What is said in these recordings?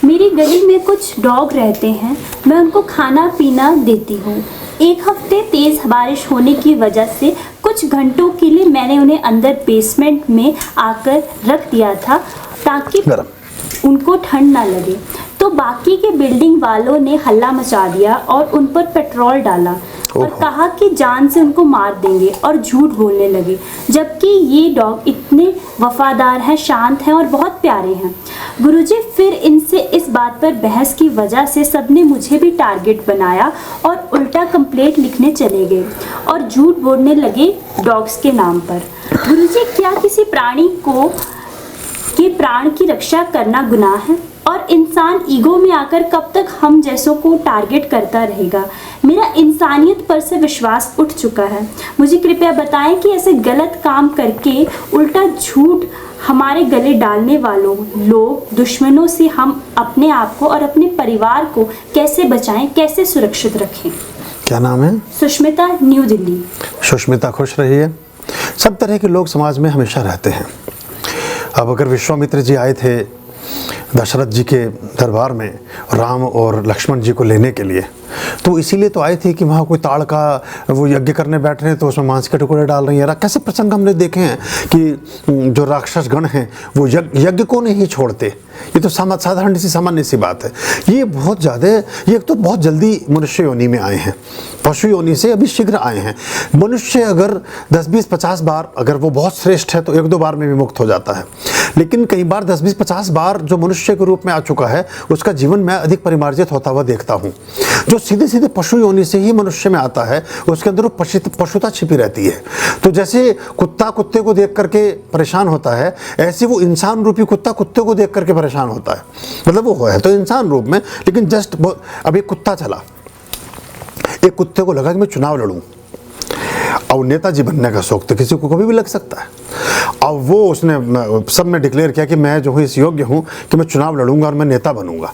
मेरी गली में कुछ डॉग रहते हैं, मैं उनको खाना पीना देती हूँ। एक हफ्ते तेज़ बारिश होने की वजह से कुछ घंटों के लिए मैंने उन्हें अंदर बेसमेंट में आकर रख दिया था ताकि उनको ठंड ना लगे। तो बाकी के बिल्डिंग वालों ने हल्ला मचा दिया और उन पर पेट्रोल डाला और कहा कि जान से उनको मार देंगे और झूठ बोलने लगे, जबकि ये डॉग इतने वफादार हैं, शांत हैं और बहुत प्यारे हैं। गुरुजी, फिर इनसे इस बात पर बहस की वजह से सबने मुझे भी टारगेट बनाया और उल्टा कंप्लेंट लिखने चले गए और झूठ बोलने लगे डॉग्स के नाम पर। गुरुजी, क्या किसी प्राणी के प्राण की रक्षा करना गुनाह है? और इंसान ईगो में आकर कब तक हम जैसों को टारगेट करता रहेगा? मेरा इंसानियत पर से विश्वास उठ चुका है। मुझे कृपया बताएं कि ऐसे गलत काम करके उल्टा झूठ हमारे गले डालने वालों लोग दुश्मनों से हम अपने आप को और अपने परिवार को कैसे बचाएं, कैसे सुरक्षित रखें? क्या नाम है? सुष्मिता, न्यू दिल्ली। सुष्मिता, खुश रहिए। सब तरह के लोग समाज में हमेशा रहते हैं। अब अगर विश्वामित्र जी आए थे दशरथ जी के दरबार में राम और लक्ष्मण जी को लेने के लिए, तो इसीलिए तो आए थे कि वहाँ कोई ताड़ का वो यज्ञ करने बैठ रहे हैं तो उसमें मांस के टुकड़े डाल रही हैं। कैसे प्रसंग हमने देखे हैं कि जो राक्षस गण हैं वो यज्ञ को नहीं छोड़ते। ये तो साधारण सी सामान्य सी बात है। ये बहुत ज़्यादा, ये तो बहुत जल्दी मनुष्य योनि में आए हैं, पशु योनि से अभी शीघ्र आए हैं। मनुष्य अगर 10, 20, 50 बार, अगर वो बहुत श्रेष्ठ है तो 1-2 बार में भी मुक्त हो जाता है, लेकिन कई बार 10, 20, 50 बार जो मनुष्य के रूप में आ चुका है उसका जीवन मैं अधिक परिमार्जित होता हुआ देखता हूँ। जो सीधे सीधे पशु योनि से ही मनुष्य में आता है उसके अंदर पशुता छिपी रहती है। तो जैसे कुत्ता कुत्ते को देख करके परेशान होता है, ऐसे वो इंसान रूपी कुत्ता कुत्ते को देख करके परेशान होता है। मतलब वो है तो इंसान रूप में, लेकिन जस्ट अब एक कुत्ता चला, एक कुत्ते को लगा कि मैं चुनाव लड़ूं। अब नेताजी बनने का शौक तो किसी को कभी भी लग सकता है। अब वो उसने सब में डिक्लेयर किया कि मैं जो हूँ इस योग्य हूँ कि मैं चुनाव लड़ूंगा और मैं नेता बनूंगा।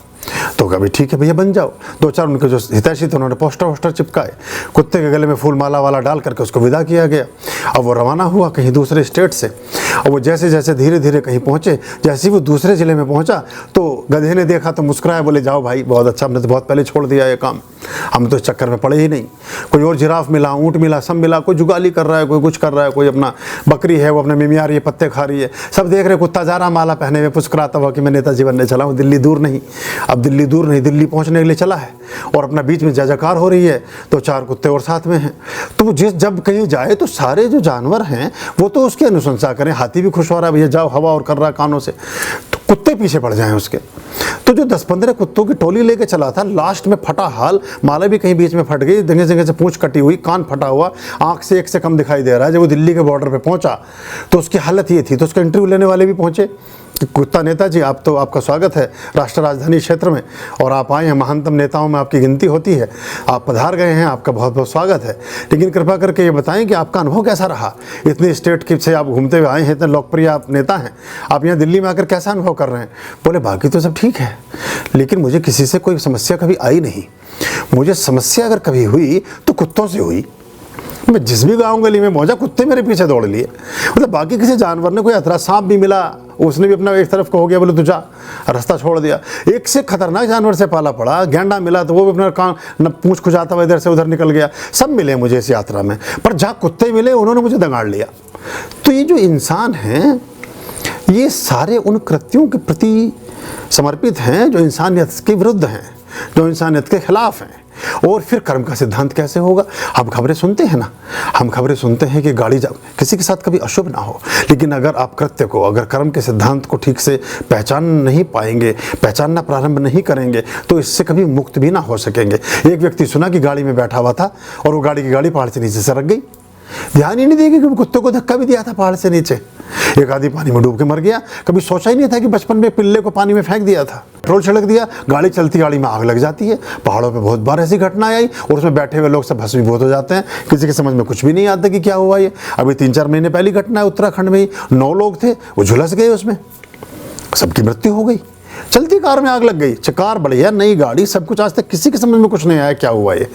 तो कभी ठीक है भैया बन जाओ। 2-4 उनके जो हितैषी थे उन्होंने पोस्टर चिपकाए, कुत्ते के गले में फूल माला वाला डाल करके उसको विदा किया गया। अब वो रवाना हुआ कहीं दूसरे स्टेट से, और वो जैसे जैसे धीरे धीरे कहीं पहुँचे, जैसे ही वो दूसरे ज़िले में पहुँचा तो गधे ने देखा तो मुस्कुराया, बोले जाओ भाई बहुत अच्छा, हमने तो बहुत पहले छोड़ दिया ये काम, हम तो इस चक्कर में पड़े ही नहीं। कोई और जिराफ मिला, ऊँट मिला, सब मिला, कोई जुगाली कर रहा है, कोई कुछ कर रहा है, कोई अपना बकरी है वो अपने मिमिया रही है, पत्ते खा रही है, सब देख रहे। कुत्ता जा रहा माला पहने हुए मुस्कुराता हुआ कि मैं नेताजी बनने चला हूँ। दिल्ली दूर नहीं, अब दिल्ली दूर नहीं, दिल्ली पहुंचने के लिए चला है और अपना बीच में जयजयकार हो रही है तो 4 कुत्ते और साथ में हैं। तो वो जब कहीं जाए तो सारे जो जानवर हैं वो तो उसकी अनुशंसा करें। हाथी भी खुश हो रहा है, भैया जाओ हवा और कर रहा है कानों से, तो कुत्ते पीछे पड़ जाएं उसके। तो जो 10-15 कुत्तों की टोली लेके चला था, लास्ट में फटा हाल, माला भी कहीं बीच में फट गई, जगह जगह से पूंछ कटी हुई, कान फटा हुआ, आंख से एक से कम दिखाई दे रहा है। जब वो दिल्ली के बॉर्डर पे पहुंचा तो उसकी हालत ये थी। तो उसका इंटरव्यू लेने वाले भी पहुंचे, कुत्ता नेताजी आप तो, आपका स्वागत है राष्ट्र राजधानी क्षेत्र में और आप आए हैं, महानतम नेताओं में आपकी गिनती होती है, आप पधार गए हैं, आपका बहुत बहुत स्वागत है। लेकिन कृपा करके ये बताएं कि आपका अनुभव कैसा रहा, इतने स्टेट के से आप घूमते हुए आए हैं, इतने लोकप्रिय आप नेता हैं, आप यहाँ दिल्ली में आकर कैसा अनुभव कर रहे हैं? बोले बाकी तो सब ठीक है, लेकिन मुझे किसी से कोई समस्या कभी आई नहीं। मुझे समस्या अगर कभी हुई तो कुत्तों से हुई। मैं जिस भी गाँव गली में पहुंचा कुत्ते मेरे पीछे दौड़ लिए। मतलब बाकी किसी जानवर ने कोई अतरा, सांप भी मिला उसने भी अपना एक तरफ को हो गया, बोले तुझा रास्ता छोड़ दिया। एक से खतरनाक जानवर से पाला पड़ा, गैंडा मिला तो वो भी अपना कान न पूंछ खुजाता हुआ इधर से उधर निकल गया। सब मिले मुझे इस यात्रा में, पर जहाँ कुत्ते मिले उन्होंने मुझे दंगाड़ लिया। तो ये जो इंसान हैं ये सारे उन कृत्यों के प्रति समर्पित हैं जो इंसानियत के विरुद्ध हैं, जो इंसानियत के खिलाफ हैं। और फिर कर्म का सिद्धांत कैसे होगा? हम खबरें सुनते हैं ना, हम खबरें सुनते हैं कि गाड़ी किसी के साथ कभी अशुभ ना हो, लेकिन अगर आप कृत्य को, अगर कर्म के सिद्धांत को ठीक से पहचान नहीं पाएंगे, पहचानना प्रारंभ नहीं करेंगे तो इससे कभी मुक्त भी ना हो सकेंगे। एक व्यक्ति सुना कि गाड़ी में बैठा हुआ था और वो गाड़ी की गाड़ी पहाड़ से नीचे सरक गई, ध्यान ही नहीं देगी कि कुत्ते को धक्का भी दिया था पहाड़ से नीचे, एक आदमी पानी में डूब के मर गया। कभी सोचा ही नहीं था कि बचपन में पिल्ले को पानी में फेंक दिया था, पेट्रोल छिड़क दिया, गाड़ी चलती गाड़ी में आग लग जाती है। पहाड़ों पे बहुत बार ऐसी घटना आई और उसमें बैठे हुए लोग सब भस्मीभूत हो जाते हैं, किसी के समझ में कुछ भी नहीं आता कि क्या हुआ ये। अभी 3-4 महीने पहली घटना है उत्तराखंड में ही, 9 लोग थे वो झुलस गए, उसमें सबकी मृत्यु हो गई। चलती कार में आग लग गई, कार बढ़िया नई गाड़ी सब कुछ, आज तक किसी के समझ में कुछ नहीं आया क्या हुआ ये।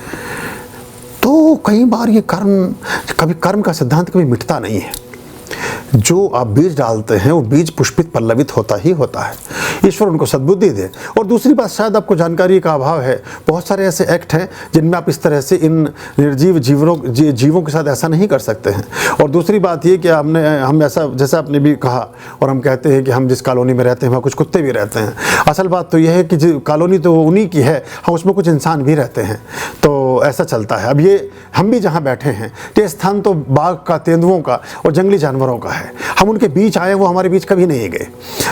तो कई बार ये कर्म का सिद्धांत कभी मिटता नहीं है। जो आप बीज डालते हैं वो बीज पुष्पित पल्लवित होता ही होता है। ईश्वर उनको सद्बुद्धि दे। और दूसरी बात, शायद आपको जानकारी का अभाव है, बहुत सारे ऐसे एक्ट हैं जिनमें आप इस तरह से इन निर्जीव जीवों के साथ ऐसा नहीं कर सकते हैं। और दूसरी बात ये कि हम ऐसा, जैसा आपने भी कहा, और हम कहते हैं कि हम जिस कॉलोनी में रहते हैं वहाँ कुछ कुत्ते भी रहते हैं। असल बात तो यह है कि कॉलोनी तो उन्हीं की है, हाँ उसमें कुछ इंसान भी रहते हैं, तो ऐसा चलता है। अब ये हम भी जहाँ बैठे हैं ये स्थान तो बाघ का, तेंदुओं का और जंगली जानवरों का है। हम उनके बीच आए, वो हमारे बीच कभी नहीं गए,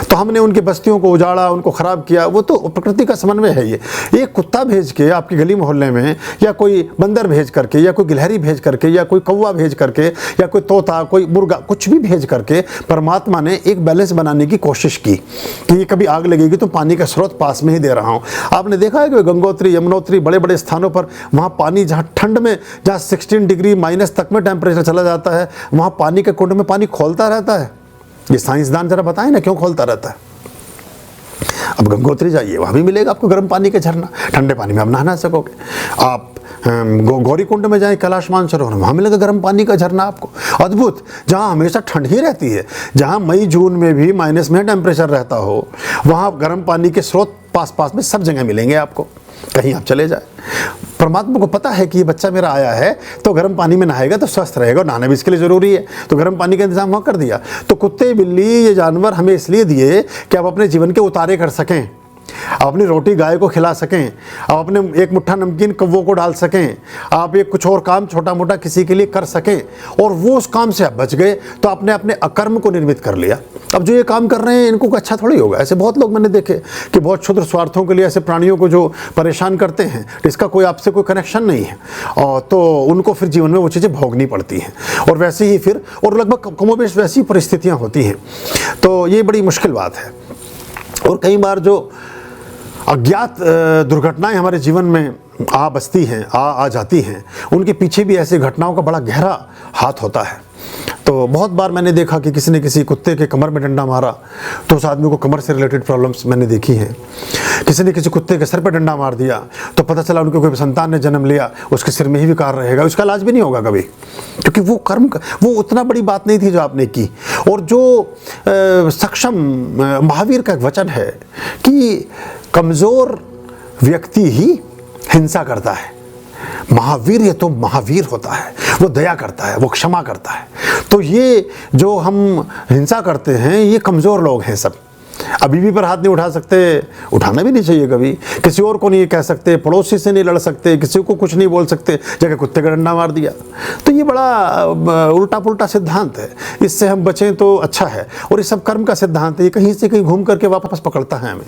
तो हमने उनकी बस्तियों को उजाड़ा, उनको ख़राब किया। वो तो प्रकृति का समन्वय है। ये एक कुत्ता भेज के आपकी गली मोहल्ले में, या कोई बंदर भेज करके, या कोई गिलहरी भेज करके, या कोई कौवा भेज करके, या कोई तोता, कोई मुर्गा, कुछ भी भेज करके परमात्मा ने एक बैलेंस बनाने की कोशिश की कि कभी आग लगेगी तो पानी का स्रोत पास में ही दे रहा हूँ। आपने देखा है कि गंगोत्री, यमुनोत्री, बड़े बड़े स्थानों पर वहाँ पानी, जहाँ ठंड में, जहाँ 16 डिग्री माइनस तक में टेम्परेचर चला जाता है, वहाँ पानी के कुंड में पानी खोलता रहता है। ये साइंसदान जरा बताएं ना, क्यों खोलता रहता है। अब गंगोत्री जाइए, वहाँ भी मिलेगा आपको गर्म पानी का झरना, ठंडे पानी में आप नहा सकोगे। आप गौरी कुंड में जाएं, कैलाश मानसरोवर, वहाँ मिलेगा गर्म पानी का झरना आपको, अद्भुत। जहाँ हमेशा ठंड ही रहती है, जहाँ मई जून में भी माइनस में टेम्परेचर रहता हो, वहाँ गर्म पानी के स्रोत पास में सब जगह मिलेंगे आपको, कहीं आप चले जाए। परमात्मा को पता है कि ये बच्चा मेरा आया है तो गर्म पानी में नहाएगा तो स्वस्थ रहेगा, और नहाना भी इसके लिए ज़रूरी है, तो गर्म पानी का इंतजाम वहाँ कर दिया। तो कुत्ते, बिल्ली, ये जानवर हमें इसलिए दिए कि आप अपने जीवन के उतारे कर सकें, आप अपनी रोटी गाय को खिला सकें, आप अपने एक मुट्ठा नमकीन कौवों को डाल सकें, आप एक कुछ और काम छोटा मोटा किसी के लिए कर सकें, और वो उस काम से आप बच गए तो आपने अपने अकर्म को निर्मित कर लिया। अब जो ये काम कर रहे हैं इनको अच्छा थोड़ी होगा। ऐसे बहुत लोग मैंने देखे कि बहुत क्षुद्र स्वार्थों के लिए ऐसे प्राणियों को जो परेशान करते हैं, इसका कोई आपसे कोई कनेक्शन नहीं है, और तो उनको फिर जीवन में वो चीज़ें भोगनी पड़ती हैं, और वैसे ही फिर, और लगभग कमोबेश वैसी परिस्थितियाँ होती हैं। तो ये बड़ी मुश्किल बात है। और कई बार जो अज्ञात दुर्घटनाएं हमारे जीवन में आ बसती हैं, आ जाती हैं, उनके पीछे भी ऐसी घटनाओं का बड़ा गहरा हाथ होता है। तो बहुत बार मैंने देखा कि किसी ने किसी कुत्ते के कमर में डंडा मारा तो उस आदमी को कमर से रिलेटेड प्रॉब्लम्स मैंने देखी हैं। किसी ने किसी कुत्ते के सर पर डंडा मार दिया तो पता चला उनके कोई संतान ने जन्म लिया, उसके सिर में ही विकार रहेगा, उसका इलाज भी नहीं होगा कभी, क्योंकि वो कर्म, वो उतना बड़ी बात नहीं थी जो आपने की। और जो सक्षम, महावीर का एक वचन है कि कमज़ोर व्यक्ति ही हिंसा करता है, महावीर ये तो महावीर होता है, वो दया करता है, वो क्षमा करता है। तो ये जो हम हिंसा करते हैं ये कमज़ोर लोग हैं सब। अभी भी पर हाथ नहीं उठा सकते, उठाना भी नहीं चाहिए कभी, किसी और को नहीं कह सकते, पड़ोसी से नहीं लड़ सकते, किसी को कुछ नहीं बोल सकते, जगह कुत्ते का डंडा मार दिया। तो ये बड़ा उल्टा पुल्टा सिद्धांत है, इससे हम बचें तो अच्छा है। और ये सब कर्म का सिद्धांत है, ये कहीं से कहीं घूम करके वापस पकड़ता है हमें।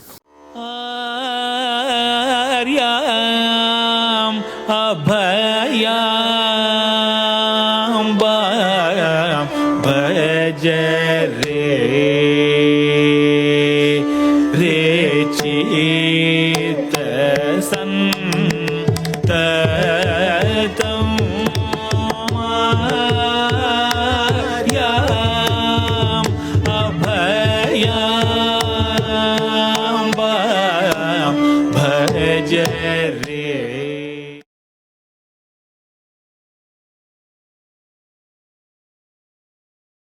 अभयां भज रे चित संततम अभयां भज रे